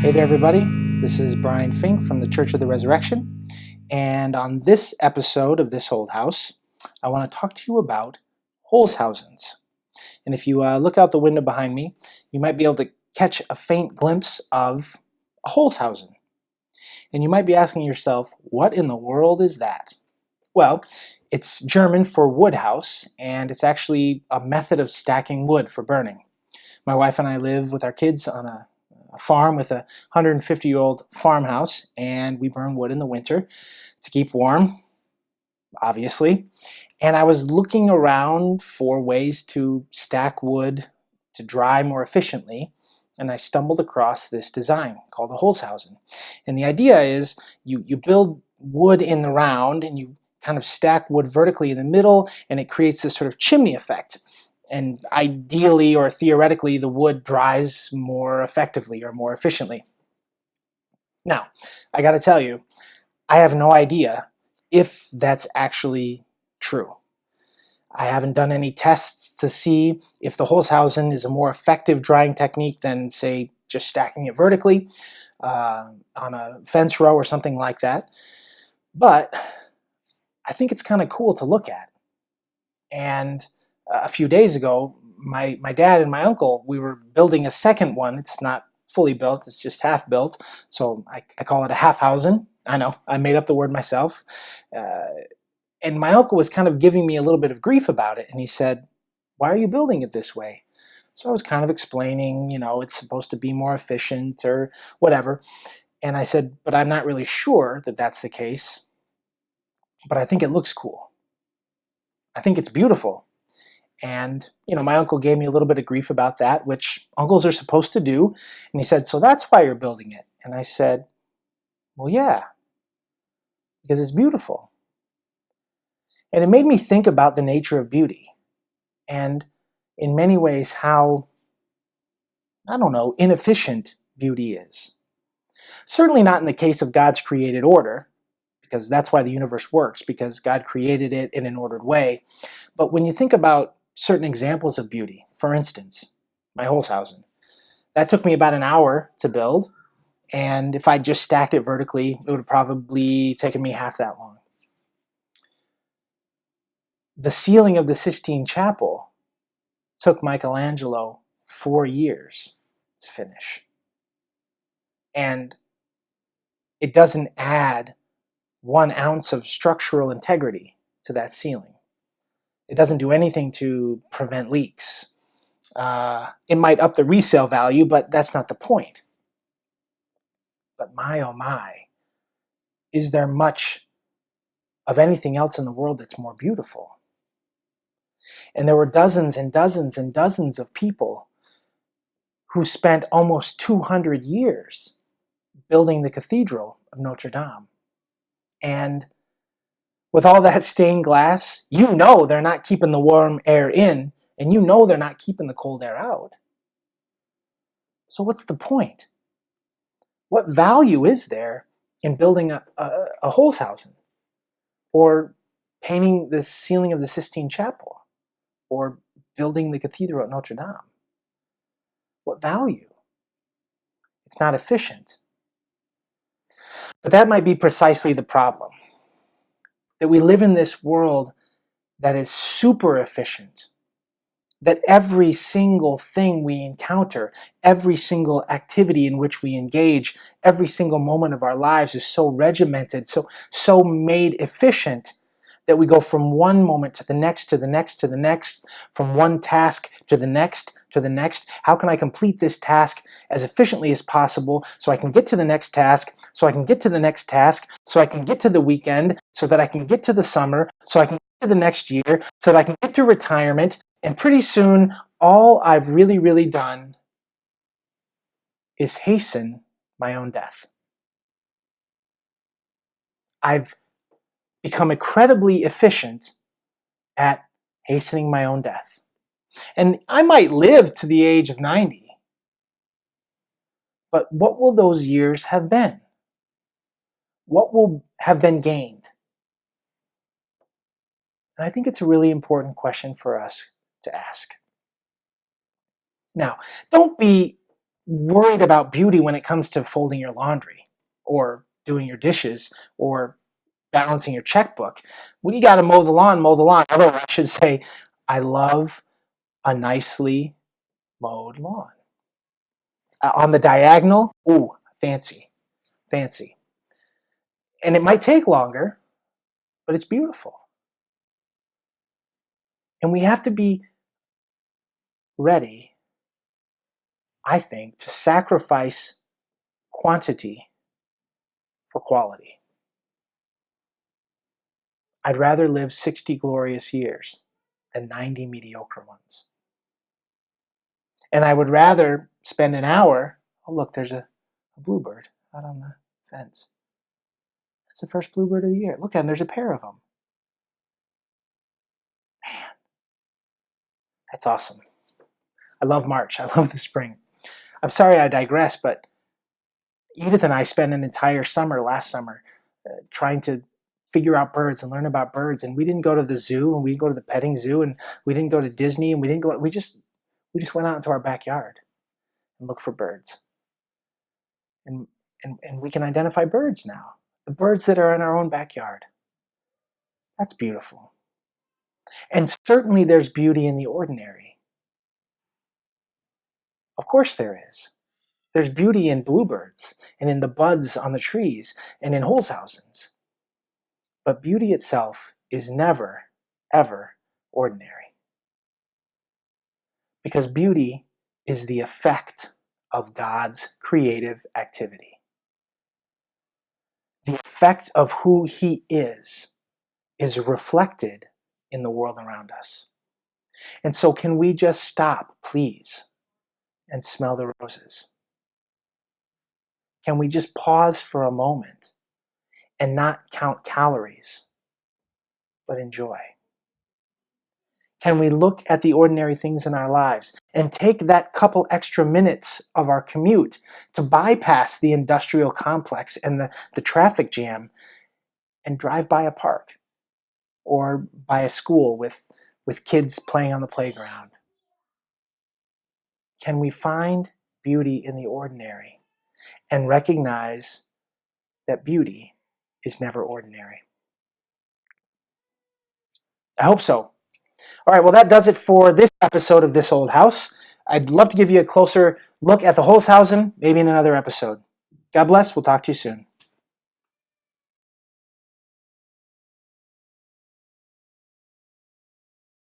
Hey there, everybody. This is Brian Fink from the Church of the Resurrection. And on this episode of This Old House, I want to talk to you about Holz Hausens. And if you look out the window behind me, you might be able to catch a faint glimpse of a Holz Hausen. And you might be asking yourself, what in the world is that? Well, it's German for wood house, and it's actually a method of stacking wood for burning. My wife and I live with our kids on a farm with a 150-year-old farmhouse, and we burn wood in the winter to keep warm, obviously. And I was looking around for ways to stack wood to dry more efficiently, and I stumbled across this design called a Holz Hausen. And the idea is you build wood in the round, and you kind of stack wood vertically in the middle, and it creates this sort of chimney effect. And ideally or theoretically, the wood dries more effectively or more efficiently. Now, I got to tell you, I have no idea if that's actually true. I haven't done any tests to see if the Holzhausen is a more effective drying technique than, say, just stacking it vertically on a fence row or something like that. But I think it's kind of cool to look at. And a few days ago, my dad and my uncle, we were building a second one. It's not fully built, it's just half built. So I call it a half-hausen. I know, I made up the word myself. And my uncle was kind of giving me a little bit of grief about it. And he said, why are you building it this way? So I was kind of explaining, it's supposed to be more efficient or whatever. And I said, but I'm not really sure that that's the case. But I think it looks cool. I think it's beautiful. And, my uncle gave me a little bit of grief about that, which uncles are supposed to do. And he said, so that's why you're building it. And I said, well, yeah, because it's beautiful. And it made me think about the nature of beauty. And in many ways, how, inefficient beauty is. Certainly not in the case of God's created order, because that's why the universe works, because God created it in an ordered way. But when you think about certain examples of beauty, for instance, my Holzhausen, that took me about an hour to build, and if I just stacked it vertically, it would have probably taken me half that long. The ceiling of the Sistine Chapel took Michelangelo 4 years to finish. And it doesn't add 1 ounce of structural integrity to that ceiling. It doesn't do anything to prevent leaks. It might up the resale value, but that's not the point. But my, oh my, is there much of anything else in the world that's more beautiful? And there were dozens and dozens and dozens of people who spent almost 200 years building the Cathedral of Notre Dame. And with all that stained glass, they're not keeping the warm air in, and they're not keeping the cold air out. So what's the point? What value is there in building a Holzhausen, or painting the ceiling of the Sistine Chapel, or building the Cathedral at Notre Dame? What value? It's not efficient. But that might be precisely the problem. That we live in this world that is super efficient. That every single thing we encounter, every single activity in which we engage, every single moment of our lives is so regimented, so made efficient, that we go from one moment to the next, to the next, to the next, from one task to the next, to the next. How can I complete this task as efficiently as possible so I can get to the next task, so I can get to the next task, so I can get to the weekend, so that I can get to the summer, so I can get to the next year, so that I can get to retirement, and pretty soon all I've really, really done is hasten my own death. I've become incredibly efficient at hastening my own death. And I might live to the age of 90. But what will those years have been? What will have been gained? And I think it's a really important question for us to ask. Now, don't be worried about beauty when it comes to folding your laundry or doing your dishes or balancing your checkbook. When you got to mow the lawn, mow the lawn. Although I should say, I love a nicely mowed lawn. On the diagonal, ooh, fancy, fancy. And it might take longer, but it's beautiful. And we have to be ready, I think, to sacrifice quantity for quality. I'd rather live 60 glorious years than 90 mediocre ones. And I would rather spend an hour, oh look, there's a bluebird out on the fence. That's the first bluebird of the year. Look at him, there's a pair of them. Man, that's awesome. I love March, I love the spring. I'm sorry I digress, but Edith and I spent an entire summer last summer trying to figure out birds and learn about birds. And we didn't go to the zoo, and we didn't go to the petting zoo, and we didn't go to Disney, and we just went out into our backyard and looked for birds. And we can identify birds now. The birds that are in our own backyard. That's beautiful. And certainly there's beauty in the ordinary. Of course there is. There's beauty in bluebirds and in the buds on the trees and in Holz Hausens. But beauty itself is never, ever ordinary. Because beauty is the effect of God's creative activity. The effect of who He is reflected in the world around us. And so can we just stop, please, and smell the roses? Can we just pause for a moment and not count calories, but enjoy? Can we look at the ordinary things in our lives and take that couple extra minutes of our commute to bypass the industrial complex and the traffic jam and drive by a park or by a school with kids playing on the playground? Can we find beauty in the ordinary and recognize that beauty is never ordinary? I hope so. All right, well, that does it for this episode of This Old House. I'd love to give you a closer look at the Holz Hausen, maybe in another episode. God bless. We'll talk to you soon.